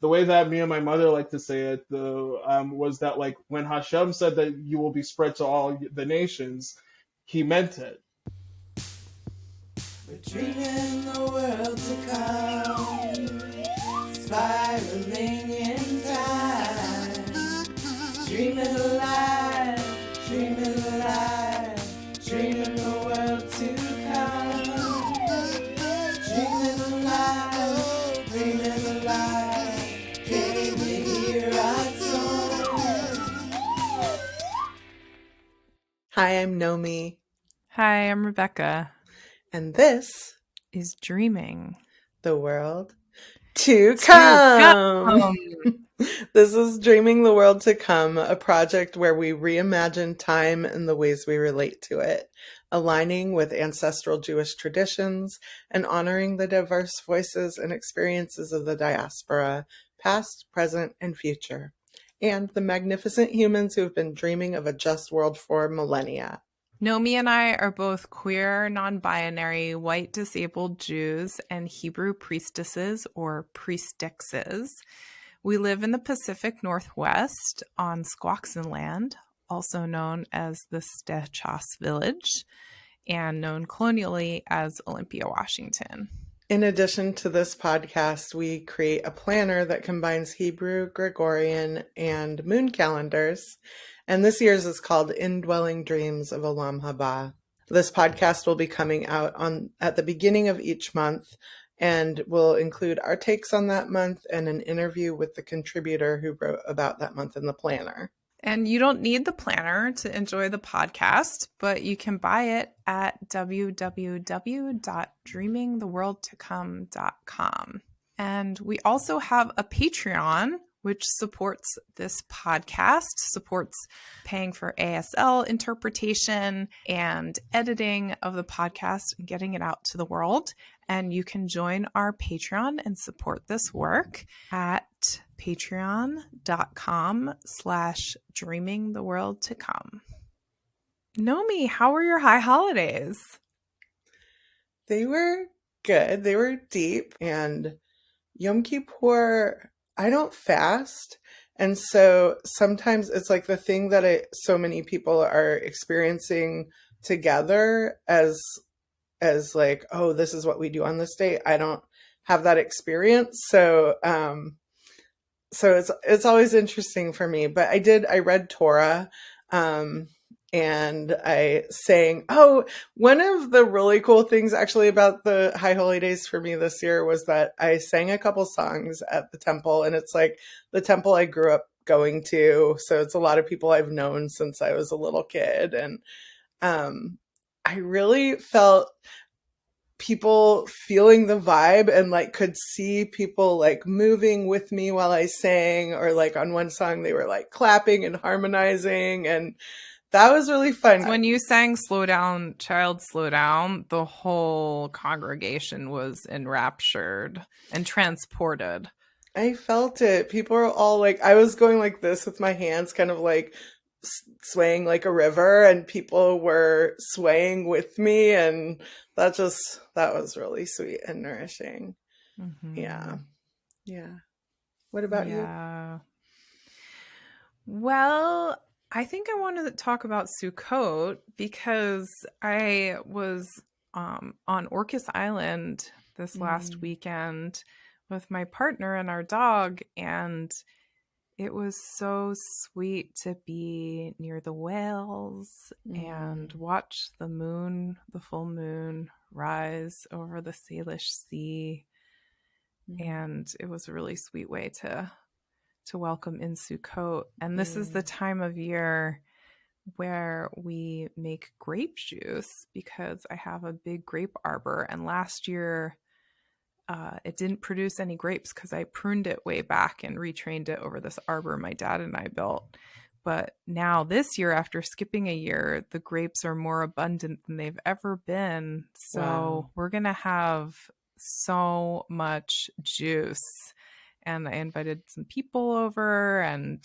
the way that me and my mother like to say it, was that like when Hashem said that you will be spread to all the nations, He meant it. We're dreaming the world to come, spiraling in time, dreaming alive, dreaming alive, dreaming the world to come, dreaming alive, dreaming alive, can you hear our song? Hi, I'm Nomi. Hi, I'm Rebecca. And this is Dreaming the World to Come. This is Dreaming the World to Come, a project where we reimagine time and the ways we relate to it, aligning with ancestral Jewish traditions and honoring the diverse voices and experiences of the diaspora, past, present, and future, and the magnificent humans who have been dreaming of a just world for millennia. Nomi and I are both queer, non-binary, white disabled Jews and Hebrew priestesses or priestesses. We live in the Pacific Northwest on Squaxin land, also known as the Stechas Village, and known colonially as Olympia, Washington. In addition to this podcast, we create a planner that combines Hebrew, Gregorian, and moon calendars. And this year's is called Indwelling Dreams of Olam Haba. This podcast will be coming out at the beginning of each month and will include our takes on that month and an interview with the contributor who wrote about that month in the planner. And you don't need the planner to enjoy the podcast, but you can buy it at www.dreamingtheworldtocome.com. And we also have a Patreon, which supports this podcast, supports paying for ASL interpretation and editing of the podcast and getting it out to the world. And you can join our Patreon and support this work at patreon.com/dreamingtheworldtocome. Nomi, how were your high holidays? They were good. They were deep. And Yom Kippur, I don't fast. And so sometimes it's like the thing that so many people are experiencing together as like, oh, this is what we do on this day. I don't have that experience. So it's always interesting for me. But I read Torah, and I sang. Oh, one of the really cool things actually about the High Holy Days for me this year was that I sang a couple songs at the temple, and it's like the temple I grew up going to. So it's a lot of people I've known since I was a little kid. And I really felt people feeling the vibe and like could see people like moving with me while I sang, or like on one song they were like clapping and harmonizing, and that was really fun. When you sang Slow Down, Child, Slow Down, the whole congregation was enraptured and transported. I felt it. People were all like, I was going like this with my hands, kind of like swaying like a river, and people were swaying with me, and that was really sweet and nourishing. Mm-hmm. Yeah. What about you? Well, I think I wanted to talk about Sukkot because I was on Orcas Island this last weekend with my partner and our dog, and it was so sweet to be near the whales and watch the full moon rise over the Salish Sea. And it was a really sweet way to welcome in Sukkot. And this is the time of year where we make grape juice because I have a big grape arbor. And last year, it didn't produce any grapes because I pruned it way back and retrained it over this arbor my dad and I built. But now this year, after skipping a year, the grapes are more abundant than they've ever been. So We're going to have so much juice. And I invited some people over and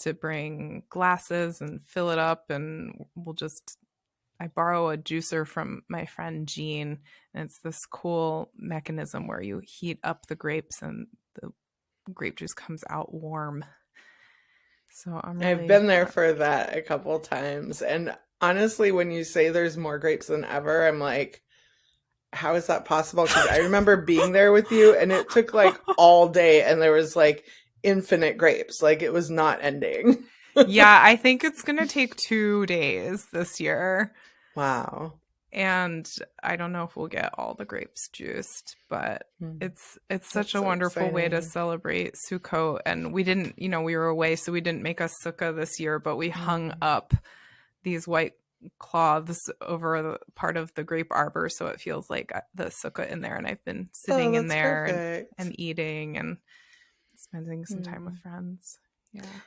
to bring glasses and fill it up. And I borrow a juicer from my friend Jean, and it's this cool mechanism where you heat up the grapes and the grape juice comes out warm. So I've been there for that a couple times. And honestly, when you say there's more grapes than ever, I'm like, how is that possible? Because I remember being there with you and it took like all day and there was like infinite grapes. Like it was not ending. Yeah, I think it's going to take 2 days this year. Wow. And I don't know if we'll get all the grapes juiced, but it's such a so wonderful way to exciting. celebrate Sukkot. And we didn't, we were away, so we didn't make a sukkah this year, but we hung up these white cloths over the part of the grape arbor, so it feels like the sukkah in there. And I've been sitting in there and eating and spending some time with friends.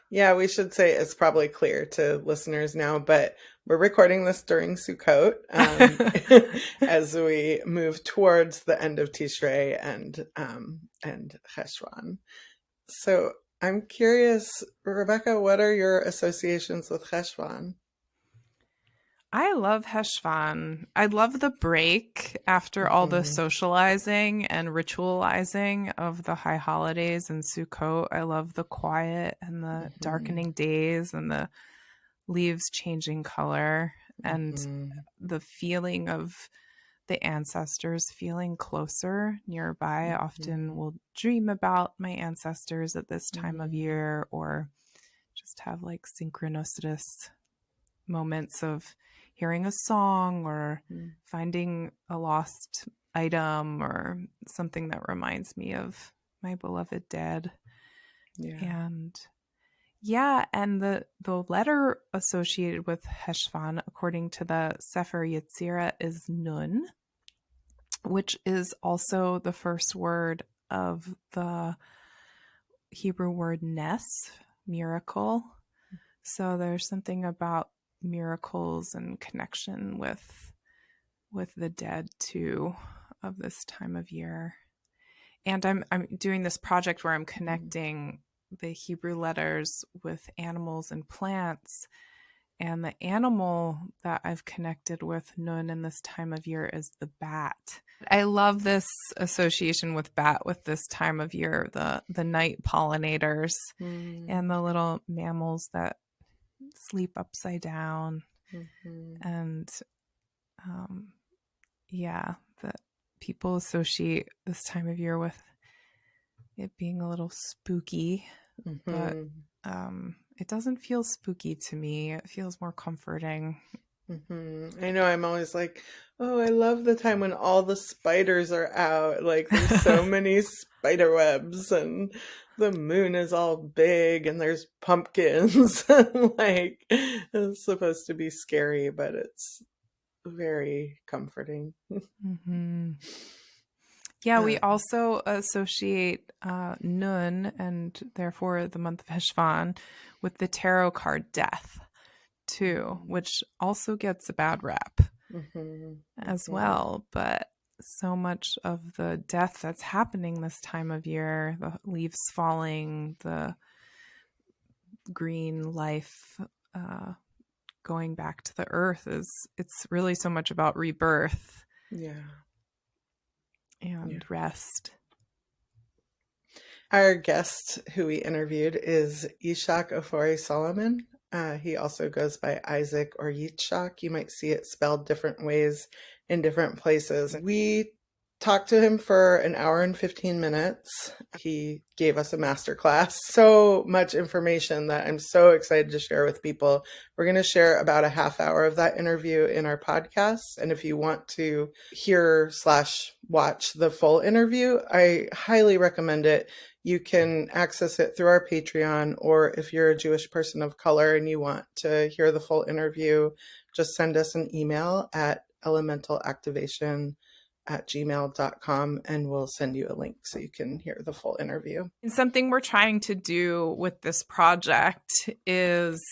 Yeah, we should say it's probably clear to listeners now, but we're recording this during Sukkot as we move towards the end of Tishrei and Cheshvan. So I'm curious, Rebecca, what are your associations with Cheshvan? I love Cheshvan. I love the break after all the socializing and ritualizing of the high holidays and Sukkot. I love the quiet and the darkening days and the leaves changing color and the feeling of the ancestors feeling closer nearby. I often will dream about my ancestors at this time of year, or just have like synchronicitous moments of hearing a song or finding a lost item or something that reminds me of my beloved dead. And the letter associated with Cheshvan, according to the Sefer Yetzirah, is Nun, which is also the first word of the Hebrew word nes, miracle. So there's something about miracles and connection with the dead too of this time of year. And I'm doing this project where I'm connecting the Hebrew letters with animals and plants, and the animal that I've connected with Nun in this time of year is the bat. I love this association with bat with this time of year, the night pollinators and the little mammals that sleep upside down. And that people associate this time of year with it being a little spooky, but it doesn't feel spooky to me. It feels more comforting. I know, I'm always like, oh, I love the time when all the spiders are out. Like there's so many spider webs and the moon is all big and there's pumpkins. Like it's supposed to be scary, but it's very comforting. Yeah, we also associate Nun, and therefore the month of Cheshvan, with the tarot card Death too, which also gets a bad rap as well. But so much of the death that's happening this time of year, the leaves falling, the green life going back to the earth, it's really so much about rebirth and rest. Our guest who we interviewed is Yishaq Ofori-Solomon. He also goes by Isaac or Yishaq. You might see it spelled different ways in different places. We talked to him for an hour and 15 minutes. He gave us a masterclass. So much information that I'm so excited to share with people. We're going to share about a half hour of that interview in our podcast. And if you want to hear/watch the full interview, I highly recommend it. You can access it through our Patreon, or if you're a Jewish person of color and you want to hear the full interview, just send us an email at elementalactivation@gmail.com and we'll send you a link so you can hear the full interview. And something we're trying to do with this project is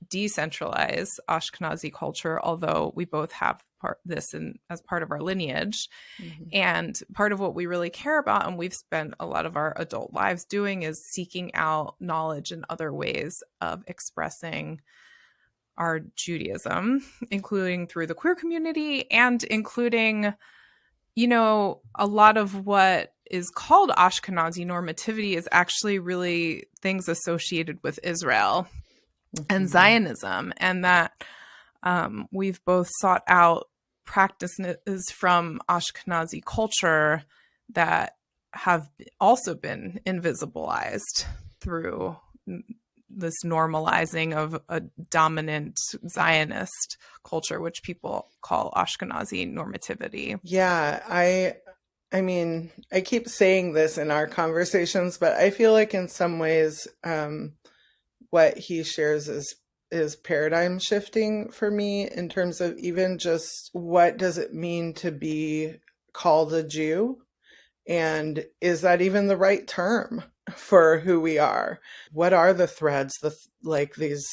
decentralize Ashkenazi culture, although we both have this as part of our lineage. And part of what we really care about, and we've spent a lot of our adult lives doing, is seeking out knowledge and other ways of expressing our Judaism, including through the queer community and including, a lot of what is called Ashkenazi normativity is actually really things associated with Israel and Zionism, and that we've both sought out practices from Ashkenazi culture that have also been invisibilized through this normalizing of a dominant Zionist culture, which people call Ashkenazi normativity. Yeah, I mean, I keep saying this in our conversations, but I feel like in some ways, what he shares is paradigm shifting for me in terms of even just what does it mean to be called a Jew? And is that even the right term for who we are? What are the threads, like these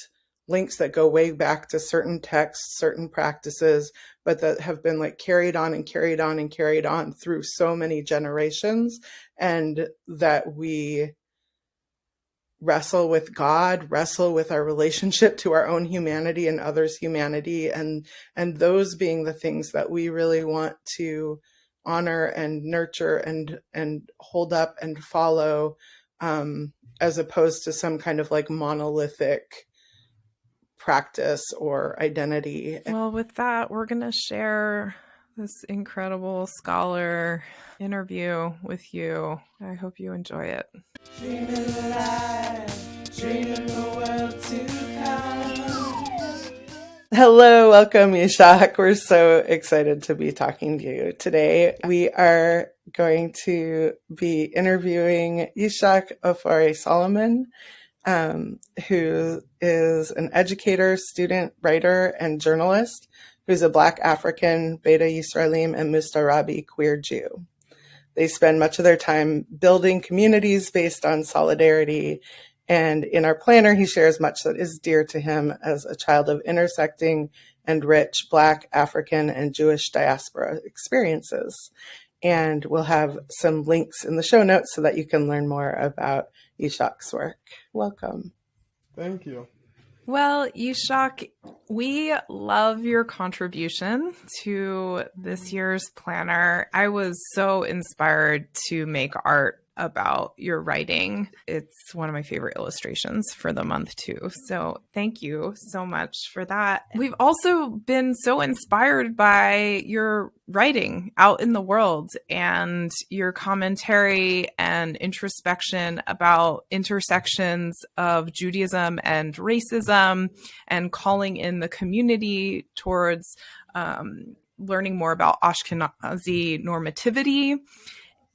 links that go way back to certain texts, certain practices, but that have been like carried on and carried on and carried on through so many generations, and that we wrestle with God, wrestle with our relationship to our own humanity and others' humanity, and those being the things that we really want to honor and nurture and hold up and follow, as opposed to some kind of like monolithic practice or identity. Well, with that, we're going to share this incredible scholar interview with you. I hope you enjoy it. Dreaming alive, dreaming the world to come. Hello, welcome, Yishaq. We're so excited to be talking to you today. We are going to be interviewing Yishaq Ofori-Solomon, who is an educator, student, writer, and journalist who's a Black African, Beta Yisraelim and Musta'arabi queer Jew. They spend much of their time building communities based on solidarity. And in our planner, he shares much that is dear to him as a child of intersecting and rich Black, African, and Jewish diaspora experiences. And we'll have some links in the show notes so that you can learn more about Yishaq's work. Welcome. Thank you. Well, Yishaq, we love your contribution to this year's planner. I was so inspired to make art about your writing. It's one of my favorite illustrations for the month too. So thank you so much for that. We've also been so inspired by your writing out in the world and your commentary and introspection about intersections of Judaism and racism, and calling in the community towards learning more about Ashkenazi normativity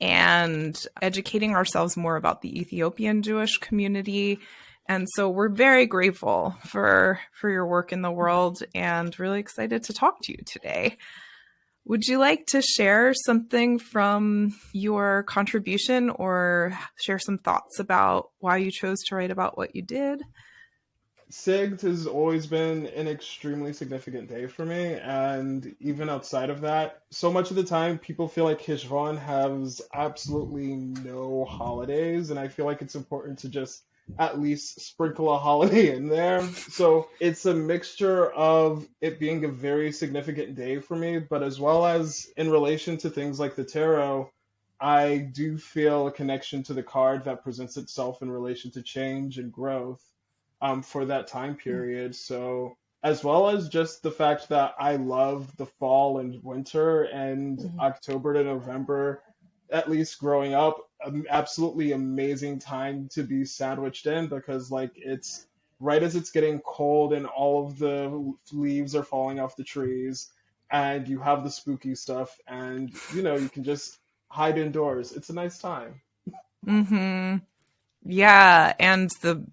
and educating ourselves more about the Ethiopian Jewish community. And so we're very grateful for your work in the world and really excited to talk to you today. Would you like to share something from your contribution or share some thoughts about why you chose to write about what you did? SIGD has always been an extremely significant day for me, and even outside of that, so much of the time people feel like Cheshvan has absolutely no holidays, and I feel like it's important to just at least sprinkle a holiday in there. So it's a mixture of it being a very significant day for me, but as well as in relation to things like the tarot, I do feel a connection to the card that presents itself in relation to change and growth. For that time period. So as well as just the fact that I love the fall and winter and October to November, at least growing up, an absolutely amazing time to be sandwiched in, because like it's right as it's getting cold and all of the leaves are falling off the trees and you have the spooky stuff and you can just hide indoors. It's a nice time. Yeah, and the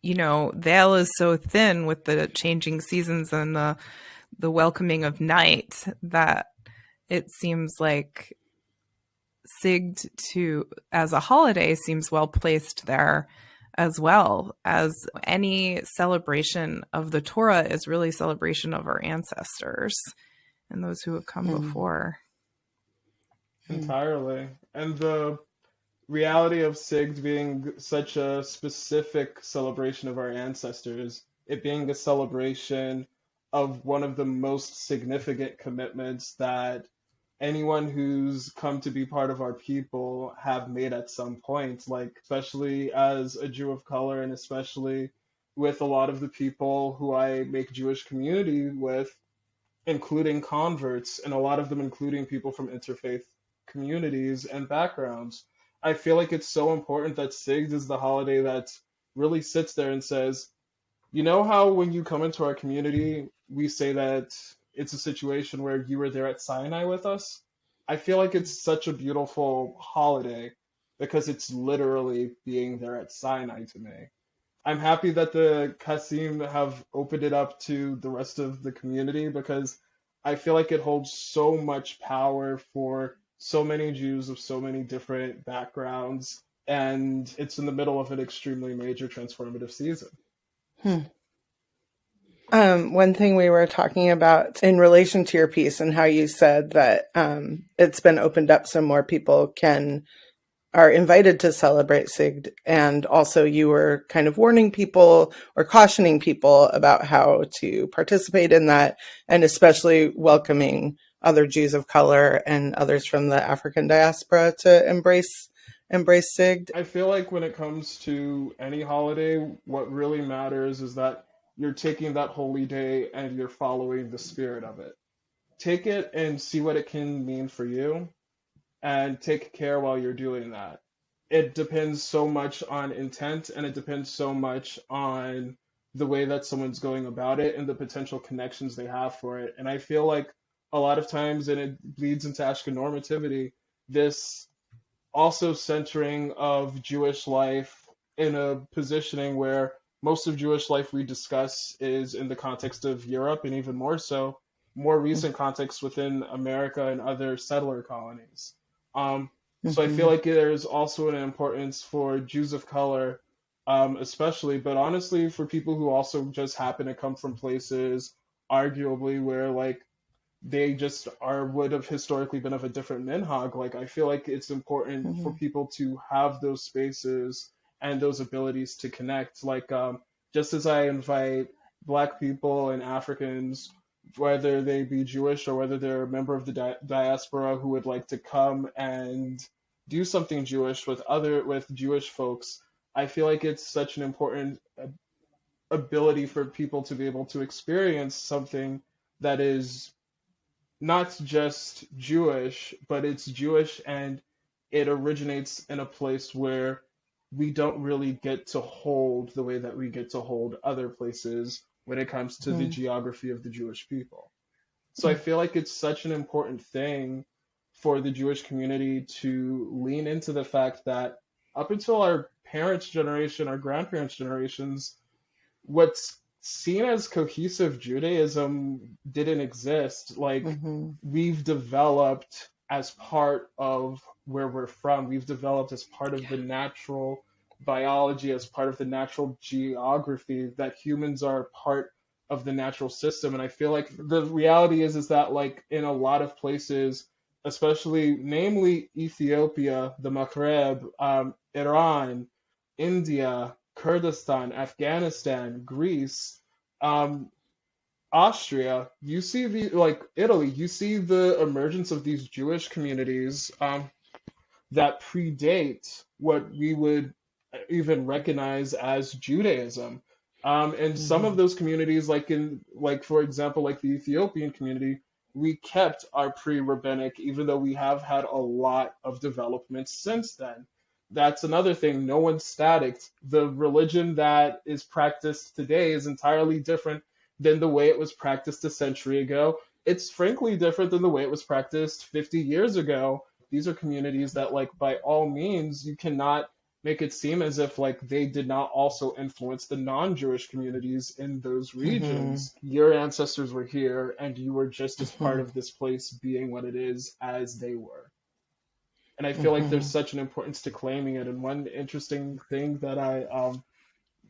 veil is so thin with the changing seasons and the welcoming of night that it seems like SIGD as a holiday seems well placed there, as well as any celebration of the Torah is really celebration of our ancestors and those who have come before. Entirely. And the reality of SIGD being such a specific celebration of our ancestors, it being a celebration of one of the most significant commitments that anyone who's come to be part of our people have made at some point, like especially as a Jew of color and especially with a lot of the people who I make Jewish community with, including converts, and a lot of them including people from interfaith communities and backgrounds. I feel like it's so important that SIGD is the holiday that really sits there and says, you know how when you come into our community, we say that it's a situation where you were there at Sinai with us? I feel like it's such a beautiful holiday because it's literally being there at Sinai to me. I'm happy that the Qasim have opened it up to the rest of the community because I feel like it holds so much power for so many Jews of so many different backgrounds, and it's in the middle of an extremely major transformative season. One thing we were talking about in relation to your piece and how you said that it's been opened up so more people are invited to celebrate SIGD, and also you were kind of warning people or cautioning people about how to participate in that, and especially welcoming other Jews of color and others from the African diaspora to embrace SIGD. I feel like when it comes to any holiday, what really matters is that you're taking that holy day and you're following the spirit of it. Take it and see what it can mean for you, and take care while you're doing that. It depends so much on intent, and it depends so much on the way that someone's going about it and the potential connections they have for it. And I feel like a lot of times, and it bleeds into Ashken normativity, this also centering of Jewish life in a positioning where most of Jewish life we discuss is in the context of Europe, and even more so, more recent context within America and other settler colonies. So I feel like there's also an importance for Jews of color, especially, but honestly for people who also just happen to come from places, arguably, where like they just would have historically been of a different minhag. Like I feel like it's important for people to have those spaces and those abilities to connect. Like just as I invite Black people and Africans, whether they be Jewish or whether they're a member of the diaspora who would like to come and do something Jewish with Jewish folks, I feel like it's such an important ability for people to be able to experience something that is not just Jewish, but it's Jewish and it originates in a place where we don't really get to hold the way that we get to hold other places when it comes to the geography of the Jewish people. So I feel like it's such an important thing for the Jewish community to lean into the fact that up until our parents' generation, our grandparents' generations, what's seen as cohesive Judaism didn't exist. Like we've developed as part of where we're from. We've developed as part of the natural biology, as part of the natural geography, that humans are part of the natural system. And I feel like the reality is that like in a lot of places, especially namely Ethiopia, the Maghreb, Iran, India, Kurdistan, Afghanistan, Greece, Austria, you see like Italy, you see the emergence of these Jewish communities that predate what we would even recognize as Judaism. And some of those communities, like for example, like the Ethiopian community, we kept our pre-rabbinic, even though we have had a lot of development since then. That's another thing. No one's static. The religion that is practiced today is entirely different than the way it was practiced a century ago. It's frankly different than the way it was practiced 50 years ago. These are communities that, like, by all means, you cannot make it seem as if like they did not also influence the non-Jewish communities in those regions. Your ancestors were here and you were just as part of this place being what it is as they were. And I feel like there's such an importance to claiming it. And one interesting thing that I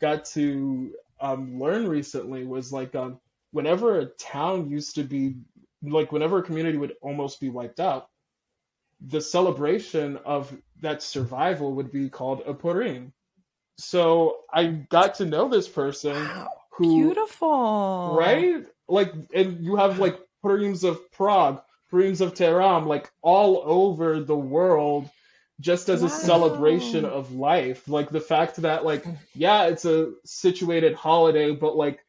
got to learn recently was like whenever a town used to be, like whenever a community would almost be wiped out, the celebration of that survival would be called a Purim. So I got to know this person who, beautiful, right? Like, and you have like Purims of Prague, Purims of Tehran, like all over the world, just as a celebration Wow. of life. Like the fact that, like, yeah, it's a situated holiday, but like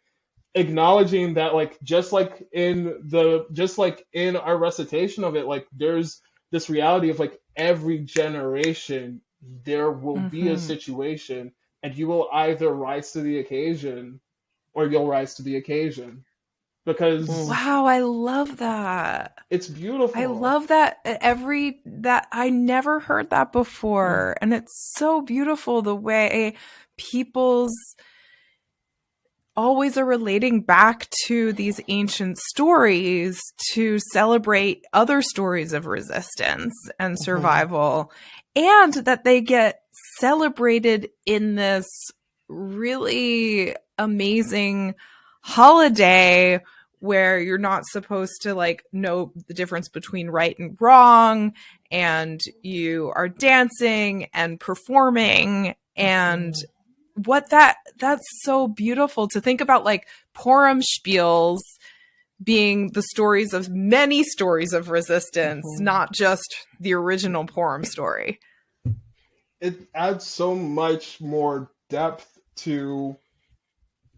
acknowledging that, like, just like in our recitation of it, like there's this reality of like every generation there will be a Mm-hmm. situation, and you will either rise to the occasion or you'll rise to the occasion, because Wow, I love that. it's I beautiful. love that that I never heard that before. And it's so beautiful the way people's always are relating back to these ancient stories to celebrate other stories of resistance and survival, and that they get celebrated in this really amazing holiday where you're not supposed to like know the difference between right and wrong, and you are dancing and performing. And that's so beautiful to think about, like Purim spiels being the stories of many stories of resistance, not just the original Purim story. It adds so much more depth to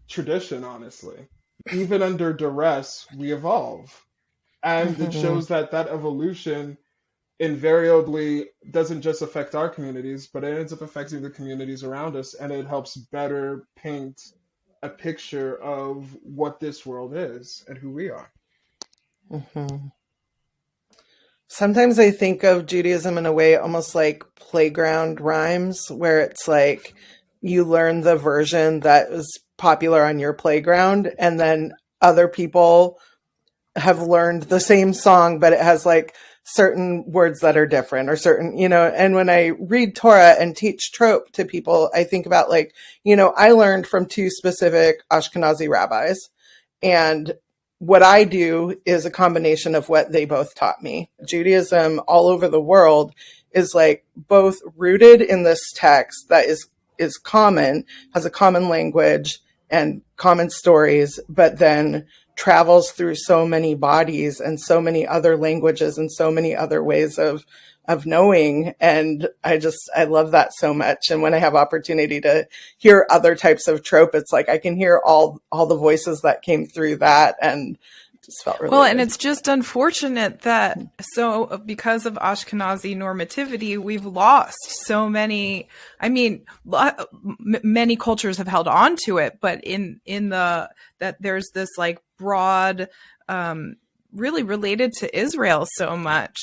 tradition, honestly. Even under duress, we evolve. And it shows that that evolution invariably doesn't just affect our communities, but it ends up affecting the communities around us, and it helps better paint a picture of what this world is and who we are. Sometimes I think of Judaism in a way almost like playground rhymes, where it's like you learn the version that is popular on your playground, and then other people have learned the same song, but it has like certain words that are different, or certain, and when I read Torah and teach trope to people, I think about like, I learned from two specific Ashkenazi rabbis, and what I do is a combination of what they both taught me. Judaism all over the world is like both rooted in this text that is common, has a common language and common stories, but then travels through so many bodies and so many other languages and so many other ways of knowing. And I love that so much. And when I have opportunity to hear other types of trope, it's like I can hear all the voices that came through that, and just felt really Well, and good. it's just unfortunate that because of Ashkenazi normativity, we've lost so many. I mean, many cultures have held on to it, but that there's this like broad, really related to Israel so much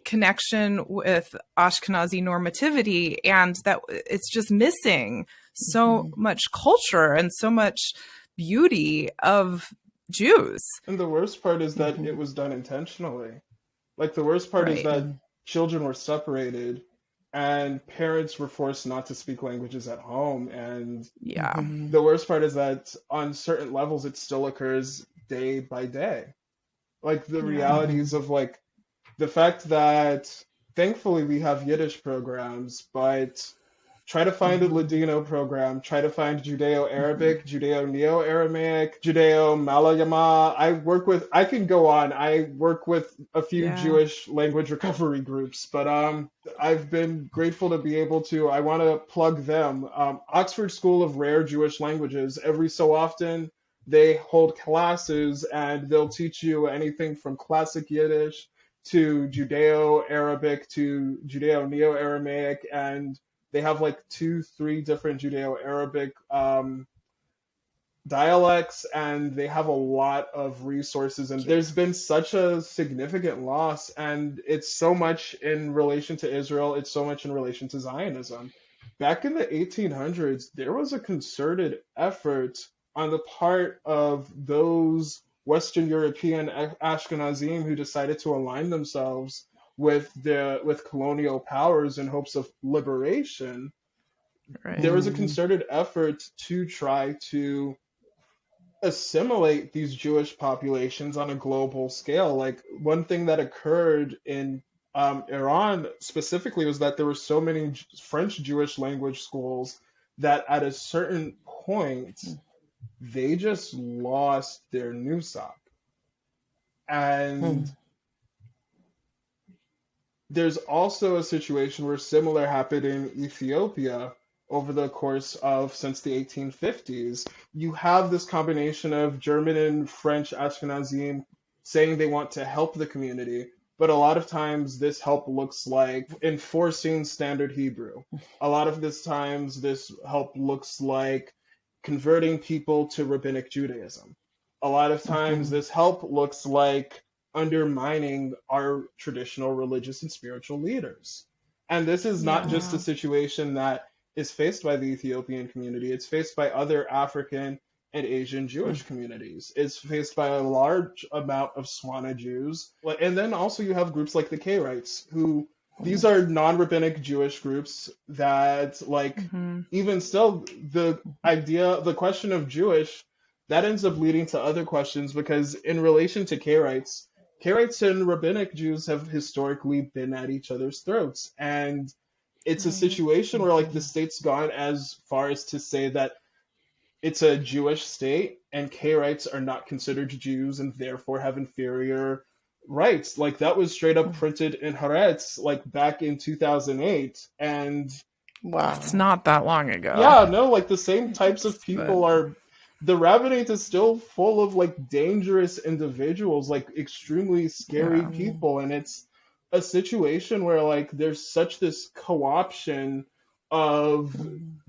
connection with Ashkenazi normativity, and that it's just missing so much culture and so much beauty of Jews. And the worst part is that it was done intentionally. Like, the worst part is Right. that children were separated and parents were forced not to speak languages at home. And Yeah. the worst part is that on certain levels, it still occurs day by day. Like, the realities of, like, the fact that thankfully we have Yiddish programs, but try to find a Ladino program, try to find Judeo-Arabic, Judeo-Neo-Aramaic, Judeo-Malayama. I can go on. I work with a few Jewish language recovery groups, but I've been grateful to be able to, I want to plug them. Oxford School of Rare Jewish Languages, every so often, they hold classes and they'll teach you anything from classic Yiddish to Judeo-Arabic to Judeo-Neo-Aramaic, and they have like 2-3 different Judeo-Arabic dialects, and they have a lot of resources. And there's been such a significant loss, and it's so much in relation to Israel, it's so much in relation to Zionism. Back in the 1800s, there was a concerted effort on the part of those Western European Ashkenazim who decided to align themselves with colonial powers in hopes of liberation. Right. There was a concerted effort to try to assimilate these Jewish populations on a global scale. Like, one thing that occurred in Iran specifically was that there were so many French Jewish language schools that at a certain point they just lost their nusach. And There's also a situation where similar happened in Ethiopia over the course of since the 1850s. You have this combination of German and French Ashkenazim saying they want to help the community, but a lot of times this help looks like enforcing standard Hebrew. A lot of this times this help looks like converting people to rabbinic Judaism. A lot of times this help looks like undermining our traditional religious and spiritual leaders. And this is not just a situation that is faced by the Ethiopian community, it's faced by other African and Asian Jewish communities. It's faced by a large amount of Swana Jews. And then also you have groups like the Karaites, who these are non-rabbinic Jewish groups that, like, even still, the question of Jewish, that ends up leading to other questions, because in relation to Karaites and rabbinic Jews have historically been at each other's throats. And it's a situation where, like, the state's gone as far as to say that it's a Jewish state and Karaites are not considered Jews and therefore have inferior rights. Like, that was straight up printed in Haaretz, like, back in 2008. And wow, it's not that long ago. Yeah, no, like, the same types of people are. The rabbinate is still full of, like, dangerous individuals, like, extremely scary people. And it's a situation where, like, there's such this co-option of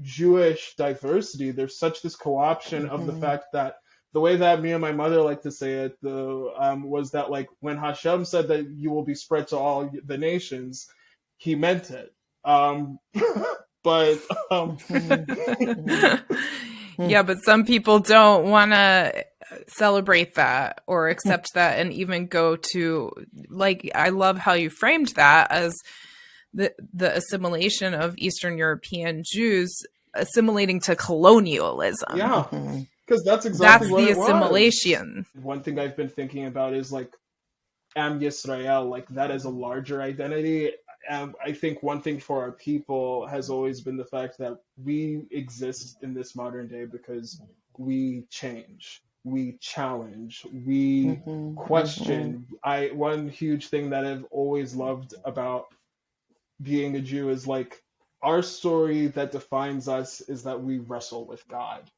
Jewish diversity. There's such this co-option of the fact that the way that me and my mother like to say it, was that, like, when Hashem said that you will be spread to all the nations, he meant it. But yeah, but some people don't want to celebrate that or accept that, and even go to, like, I love how you framed that as the assimilation of Eastern European Jews assimilating to colonialism. Yeah, because that's exactly what the it was. assimilation. One thing I've been thinking about is, like, Am Yisrael, like, that as a larger identity. I think one thing for our people has always been the fact that we exist in this modern day because we change, we challenge, we question. One huge thing that I've always loved about being a Jew is, like, our story that defines us is that we wrestle with God.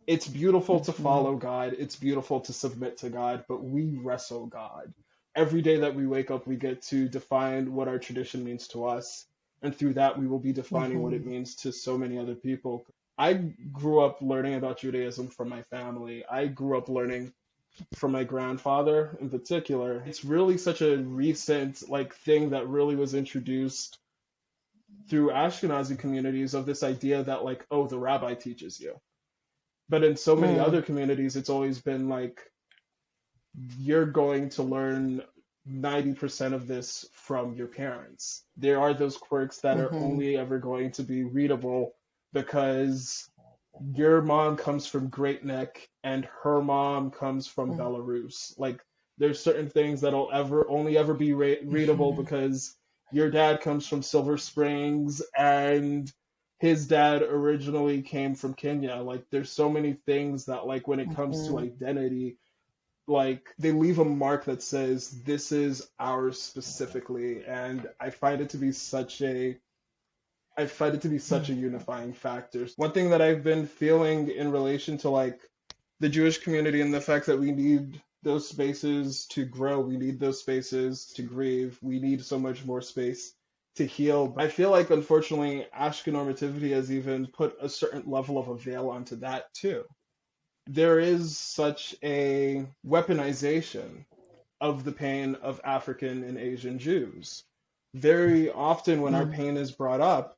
It's beautiful to follow God, it's beautiful to submit to God, but we wrestle God. Every day that we wake up, we get to define what our tradition means to us. And through that, we will be defining what it means to so many other people. I grew up learning about Judaism from my family. I grew up learning from my grandfather in particular. It's really such a recent, like, thing that really was introduced through Ashkenazi communities, of this idea that, like, oh, the rabbi teaches you. But in so many other communities, it's always been like, you're going to learn 90% of this from your parents. There are those quirks that are only ever going to be readable because your mom comes from Great Neck and her mom comes from Belarus. Like, there's certain things that'll only ever be readable because your dad comes from Silver Springs and his dad originally came from Kenya. Like, there's so many things that, like, when it comes to identity, like, they leave a mark that says this is ours specifically. And I find it to be such a unifying factor. One thing that I've been feeling in relation to, like, the Jewish community and the fact that we need those spaces to grow, we need those spaces to grieve, we need so much more space to heal. I feel like, unfortunately, Ashkenormativity has even put a certain level of a veil onto that too. There is such a weaponization of the pain of African and Asian Jews. Very often when our pain is brought up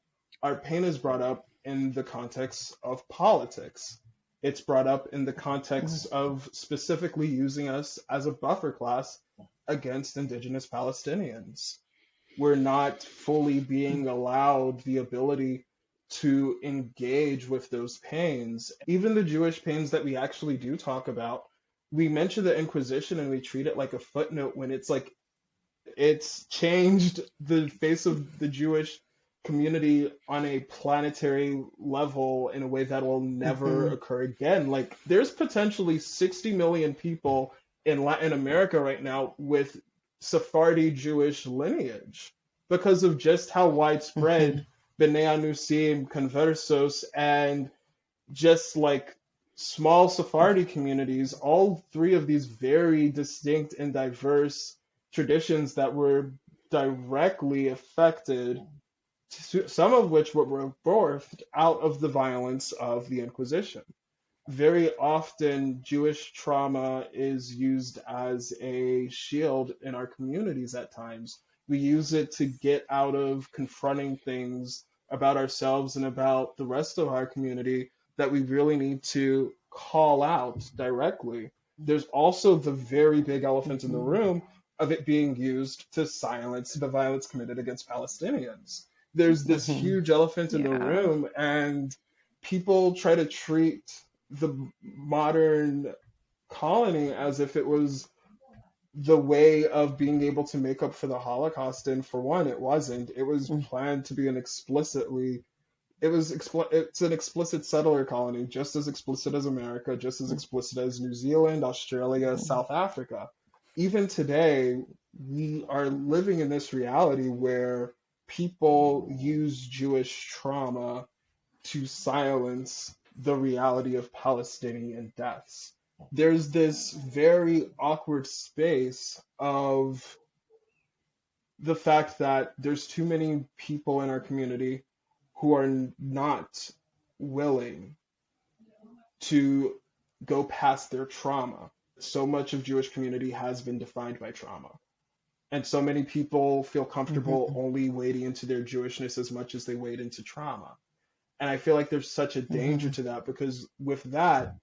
in the context of politics. It's brought up in the context of specifically using us as a buffer class against indigenous Palestinians. We're not fully being allowed the ability to engage with those pains. Even the Jewish pains that we actually do talk about, we mention the Inquisition and we treat it like a footnote when it's like, it's changed the face of the Jewish community on a planetary level in a way that will never occur again. Like, there's potentially 60 million people in Latin America right now with Sephardi Jewish lineage. because of just how widespread B'nai Anusim, Conversos, and just like small Sephardi communities, all three of these very distinct and diverse traditions that were directly affected, some of which were birthed out of the violence of the Inquisition. Very often, Jewish trauma is used as a shield in our communities at times. We use it to get out of confronting things about ourselves and about the rest of our community that we really need to call out directly. There's also the very big elephant in the room of it being used to silence the violence committed against Palestinians. There's this huge elephant in the room, and people try to treat the modern colony as if it was the way of being able to make up for the Holocaust. And for one, it wasn't. It was planned to be an explicitly, it's an explicit settler colony, just as explicit as America, just as explicit as New Zealand, Australia, South Africa. Even today, we are living in this reality where people use Jewish trauma to silence the reality of Palestinian deaths. There's this very awkward space of the fact that there's too many people in our community who are not willing to go past their trauma. So much of Jewish community has been defined by trauma. And so many people feel comfortable only wading into their Jewishness as much as they wade into trauma. And I feel like there's such a danger to that, because with that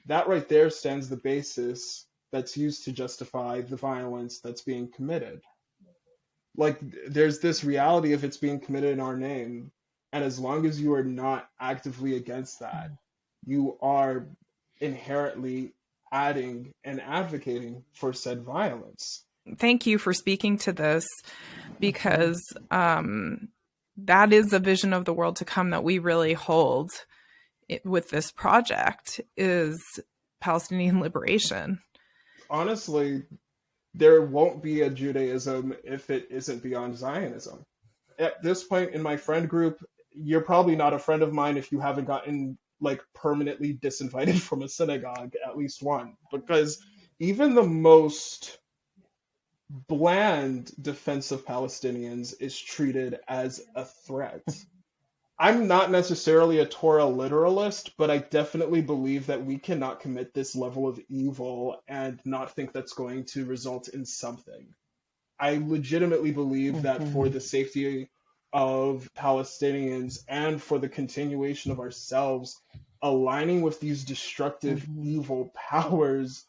right there stands the basis that's used to justify the violence that's being committed. Like, there's this reality of it's being committed in our name. And as long as you are not actively against that, you are inherently adding and advocating for said violence. Thank you for speaking to this, because that is a vision of the world to come that we really hold with this project, is Palestinian liberation. Honestly, there won't be a Judaism if it isn't beyond Zionism. At this point in my friend group, you're probably not a friend of mine if you haven't gotten like permanently disinvited from a synagogue, at least one, because even the most bland defense of Palestinians is treated as a threat. I'm not necessarily a Torah literalist, but I definitely believe that we cannot commit this level of evil and not think that's going to result in something. I legitimately believe that for the safety of Palestinians and for the continuation of ourselves, aligning with these destructive evil powers,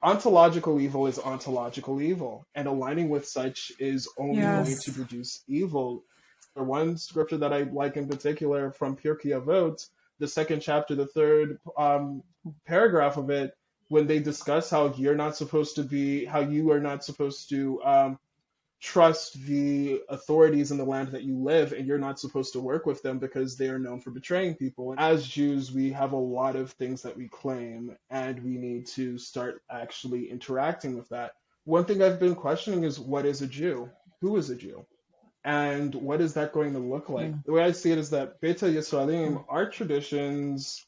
ontological evil is ontological evil, and aligning with such is only going to produce evil. The one scripture that I like in particular from Pirkei Avot, the second chapter, the third paragraph of it, when they discuss how you are not supposed to trust the authorities in the land that you live, and you're not supposed to work with them because they are known for betraying people. And as Jews, we have a lot of things that we claim, and we need to start actually interacting with that. One thing I've been questioning is, what is a Jew? Who is a Jew? And what is that going to look like? The way I see it is that Beta Yisraelim, our traditions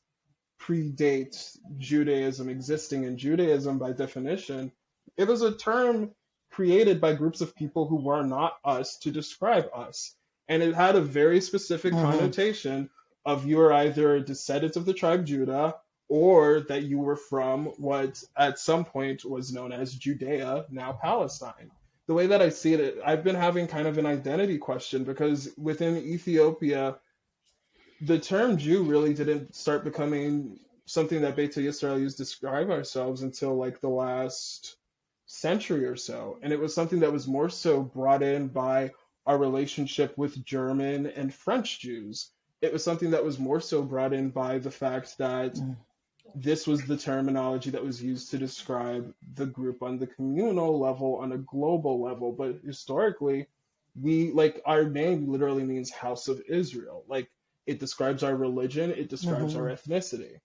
predate Judaism existing, and Judaism, by definition, it was a term created by groups of people who were not us to describe us. And it had a very specific connotation of you are either a descendant of the tribe Judah, or that you were from what at some point was known as Judea, now Palestine. The way that I see it, I've been having kind of an identity question, because within Ethiopia, the term Jew really didn't start becoming something that Beta Yisrael used to describe ourselves until like the last century or so. And it was something that was more so brought in by our relationship with German and French Jews. It was something that was more so brought in by the fact that this was the terminology that was used to describe the group on the communal level, on a global level. But historically, our name literally means House of Israel. Like, it describes our religion, it describes our ethnicity.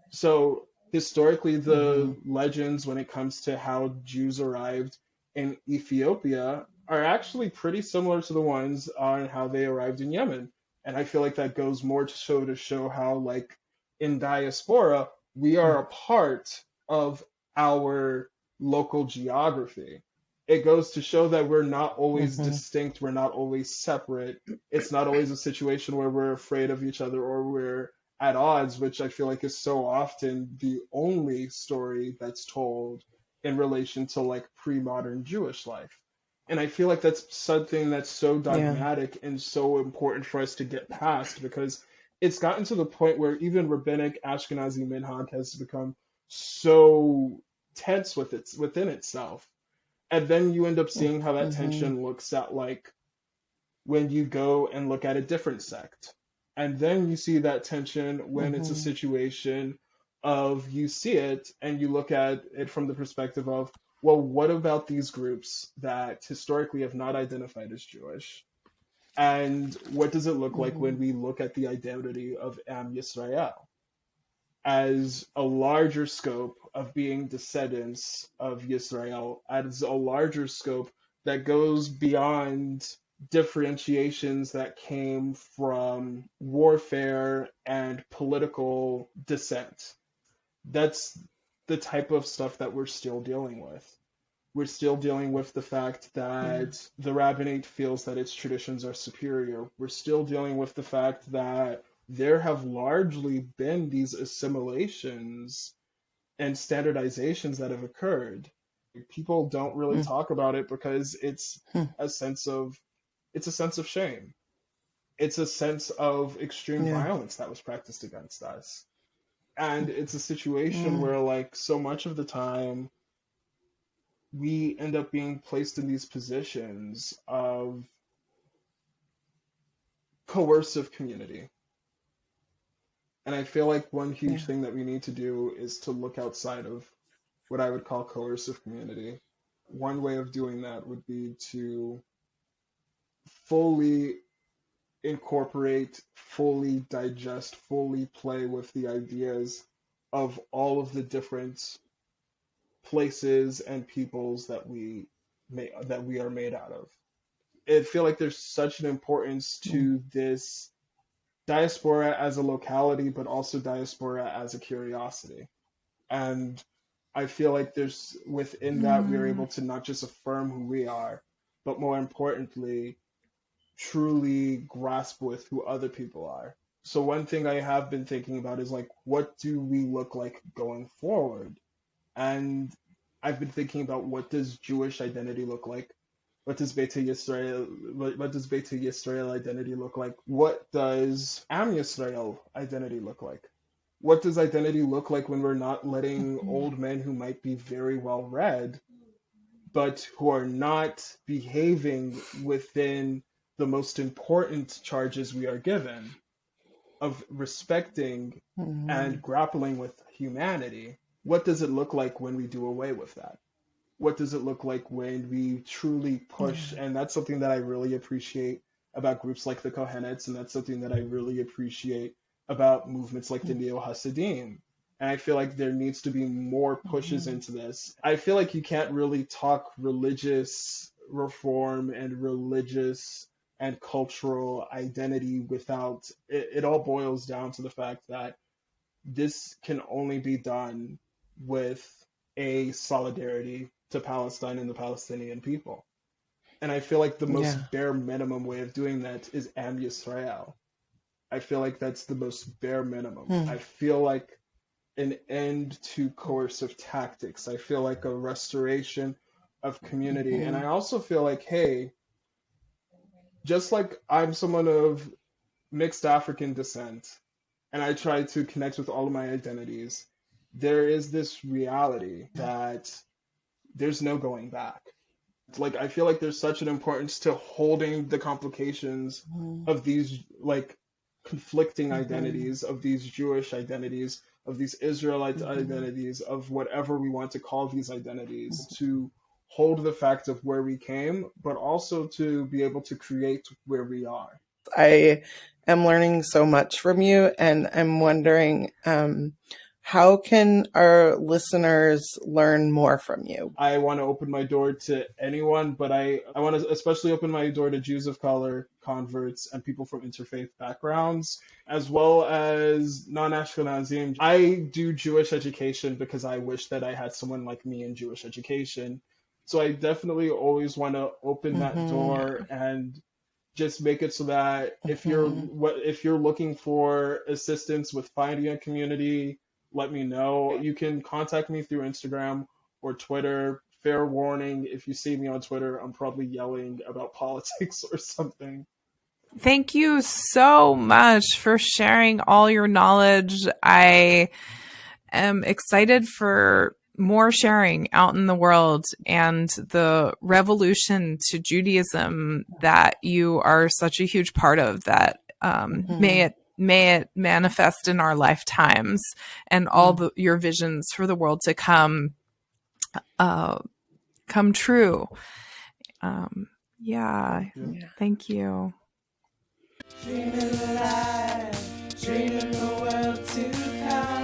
So historically, the legends when it comes to how Jews arrived in Ethiopia are actually pretty similar to the ones on how they arrived in Yemen. And I feel like that goes more to show how, like, in diaspora, we are a part of our local geography. It goes to show that we're not always Mm-hmm. distinct, we're not always separate. It's not always a situation where we're afraid of each other or we're at odds, which I feel like is so often the only story that's told in relation to like pre-modern Jewish life. And I feel like that's something that's so Yeah. dogmatic and so important for us to get past, because it's gotten to the point where even rabbinic Ashkenazi minhag has become so tense within itself. And then you end up seeing how that Mm-hmm. tension looks at like when you go and look at a different sect. And then you see that tension when it's a Mm-hmm. situation of you see it and you look at it from the perspective of, well, what about these groups that historically have not identified as Jewish? And what does it look like Mm-hmm. when we look at the identity of Am Yisrael as a larger scope of being descendants of Yisrael, as a larger scope that goes beyond differentiations that came from warfare and political dissent? That's the type of stuff that we're still dealing with. We're still dealing with the fact Yeah. that the rabbinate feels that its traditions are superior. We're still dealing with the fact that there have largely been these assimilations and standardizations that have occurred. People don't really talk about it because Mm-hmm. it's a sense of shame. It's a sense of extreme Yeah. violence that was practiced against us. And it's a situation Mm. where like so much of the time we end up being placed in these positions of coercive community. And I feel like one huge Yeah. thing that we need to do is to look outside of what I would call coercive community. One way of doing that would be to fully incorporate, fully digest, fully play with the ideas of all of the different places and peoples that we are made out of. I feel like there's such an importance Mm. to this diaspora as a locality, but also diaspora as a curiosity. And I feel like there's within that we're able Mm. to not just affirm who we are, but more importantly, truly grasp with who other people are. So one thing I have been thinking about is like, what do we look like going forward? And I've been thinking about, what does Jewish identity look like? What does Beta Yisrael, what does Beta Yisrael identity look like? What does Am Yisrael identity look like? What does identity look like when we're not letting old men who might be very well read, but who are not behaving within the most important charges we are given of respecting Mm-hmm. and grappling with humanity? What does it look like when we do away with that? What does it look like when we truly push? Yeah. And that's something that I really appreciate about groups like the Kohenets, and that's something that I really appreciate about movements like the Neo Hasidim. And I feel like there needs to be more pushes Mm-hmm. into this. I feel like you can't really talk religious reform and religious and cultural identity without it. It all boils down to the fact that this can only be done with a solidarity to Palestine and the Palestinian people. And I feel like the most Yeah. bare minimum way of doing that is Am Yisrael. I feel like that's the most bare minimum. I Mm. feel like an end to coercive tactics. I feel like a restoration of community. And I Mm-hmm. also feel like, hey, just like I'm someone of mixed African descent, and I try to connect with all of my identities, there is this reality that there's no going back. Like, I feel like there's such an importance to holding the complications of these, like, conflicting Mm-hmm. identities, of these Jewish identities, of these Israelite Mm-hmm. identities, of whatever we want to call these identities, to hold the fact of where we came, but also to be able to create where we are. I am learning so much from you, and I'm wondering how can our listeners learn more from you? I want to open my door to anyone, but I want to especially open my door to Jews of color, converts, and people from interfaith backgrounds, as well as non-Ashkenazim. I do Jewish education because I wish that I had someone like me in Jewish education. So I definitely always want to open that door and just make it so that if you're looking for assistance with finding a community, let me know. You can contact me through Instagram or Twitter. Fair warning, if you see me on Twitter, I'm probably yelling about politics or something. Thank you so much for sharing all your knowledge. I am excited for more sharing out in the world and the revolution to Judaism that you are such a huge part of, that may it manifest in our lifetimes, and all your visions for the world to come true. Thank you. Dreaming alive, dreaming the world to come.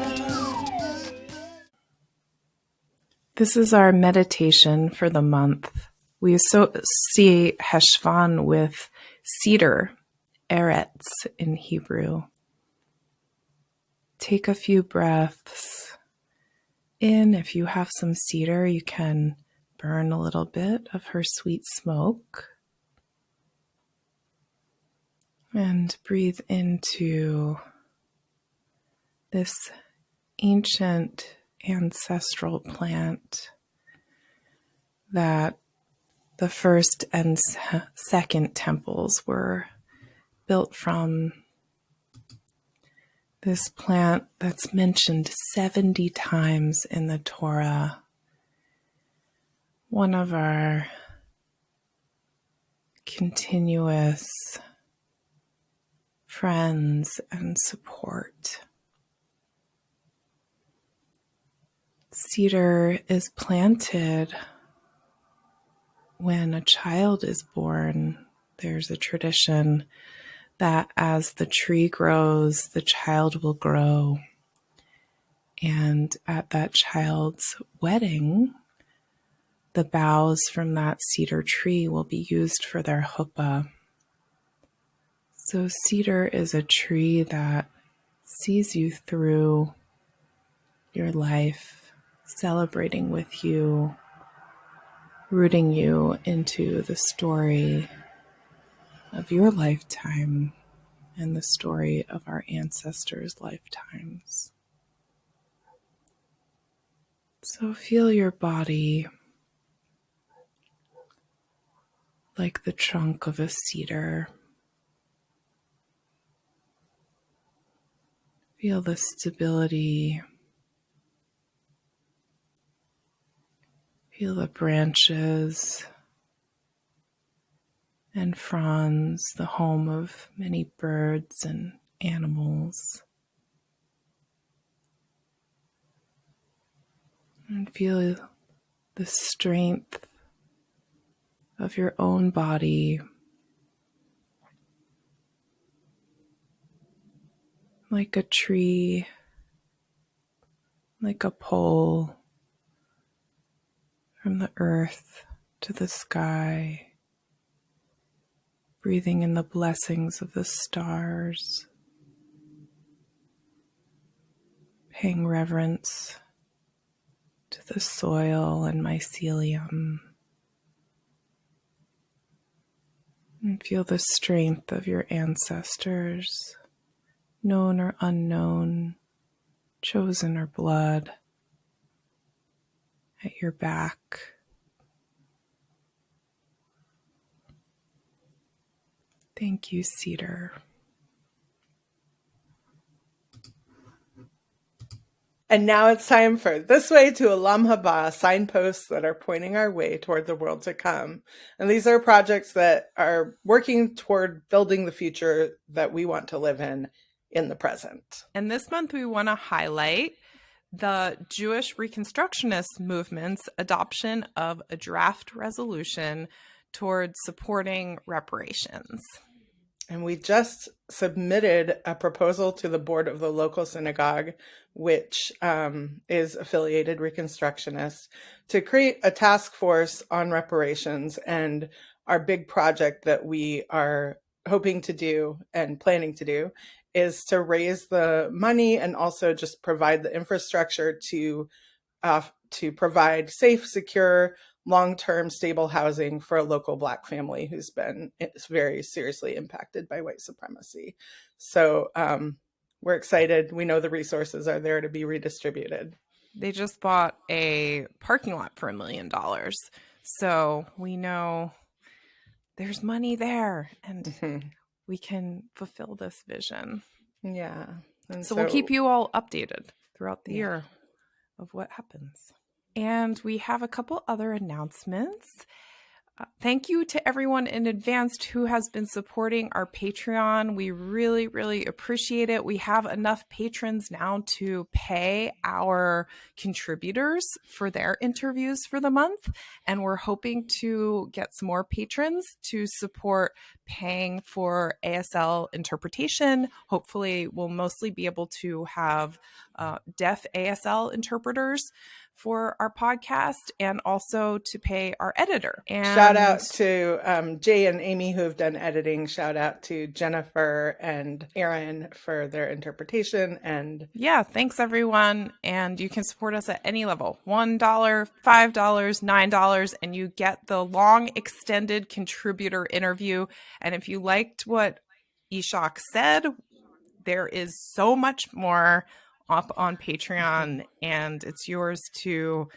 This is our meditation for the month. We see Cheshvan with cedar, eretz in Hebrew. Take a few breaths in. If you have some cedar, you can burn a little bit of her sweet smoke. And breathe into this ancient ancestral plant that the first and second temples were built from. This plant that's mentioned 70 times in the Torah. One of our continuous friends and support. Cedar is planted when a child is born. There's a tradition that as the tree grows, the child will grow. And at that child's wedding, the boughs from that cedar tree will be used for their chuppah. So cedar is a tree that sees you through your life, celebrating with you, rooting you into the story of your lifetime and the story of our ancestors' lifetimes. So feel your body like the trunk of a cedar. Feel the stability. Feel the branches and fronds, the home of many birds and animals. And feel the strength of your own body, like a tree, like a pole, from the earth to the sky, breathing in the blessings of the stars, paying reverence to the soil and mycelium, and feel the strength of your ancestors, known or unknown, chosen or blood, at your back. Thank you, cedar. And now it's time for This Way to Olam Haba, signposts that are pointing our way toward the world to come. And these are projects that are working toward building the future that we want to live in the present. And this month we want to highlight the Jewish Reconstructionist movement's adoption of a draft resolution towards supporting reparations. And we just submitted a proposal to the board of the local synagogue, which is affiliated Reconstructionist, to create a task force on reparations. And our big project that we are hoping to do and planning to do is to raise the money and also just provide the infrastructure to provide safe, secure, long-term stable housing for a local Black family who's been very seriously impacted by white supremacy. So we're excited. We know the resources are there to be redistributed. They just bought a parking lot for $1 million. So we know there's money there and we can fulfill this vision. Yeah. And so we'll keep you all updated throughout the year of what happens. And we have a couple other announcements. Thank you to everyone in advance who has been supporting our Patreon. We really, really appreciate it. We have enough patrons now to pay our contributors for their interviews for the month. And we're hoping to get some more patrons to support paying for ASL interpretation. Hopefully, we'll mostly be able to have deaf ASL interpreters for our podcast and also to pay our editor. And shout out to Jay and Amy who have done editing. Shout out to Jennifer and Aaron for their interpretation. And yeah, thanks everyone. And you can support us at any level, $1, $5, $9, and you get the long extended contributor interview. And if you liked what Yishaq said, there is so much more up on Patreon, and it's yours to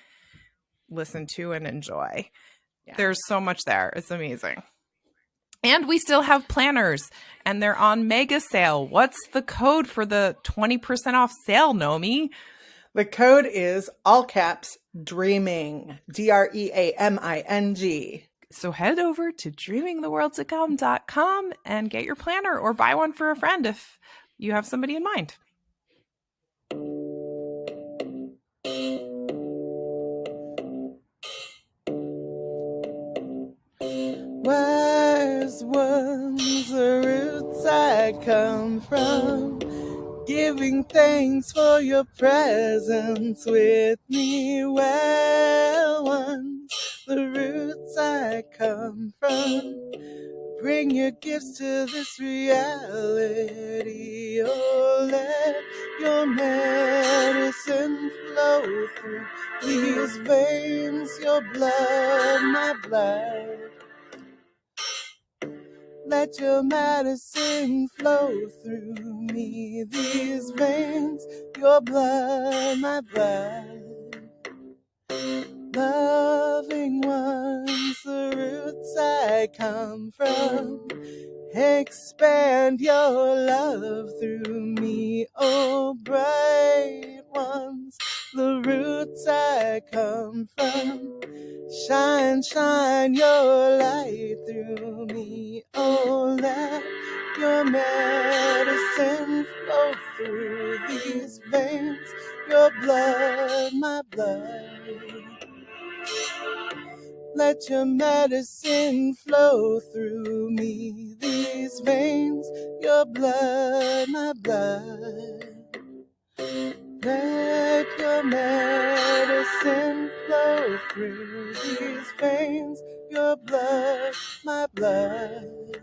listen to and enjoy. Yeah. There's so much there. It's amazing. And we still have planners, and they're on mega sale. What's the code for the 20% off sale, Nomi? The code is all caps DREAMING, DREAMING. So head over to dreamingtheworldtocome.com and get your planner or buy one for a friend if you have somebody in mind. Wise ones, the roots I come from, giving thanks for your presence with me. Well ones, the roots I come from, bring your gifts to this reality. Oh, let your medicine flow through these veins, your blood, my blood. Let your medicine flow through me, these veins, your blood, my blood. Loving ones, the roots I come from, expand your love through me, oh bright ones, the roots I come from. Shine, shine your light through me, oh let your medicine flow through these veins, your blood, my blood. Let your medicine flow through me, these veins, your blood, my blood. Let your medicine flow through these veins, your blood, my blood.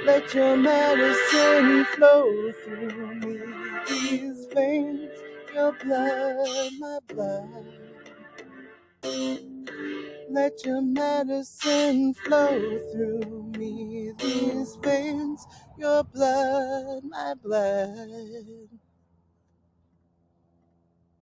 Let your medicine flow through me, these veins, your blood, my blood. Let your medicine flow through me, these veins, your blood, my blood.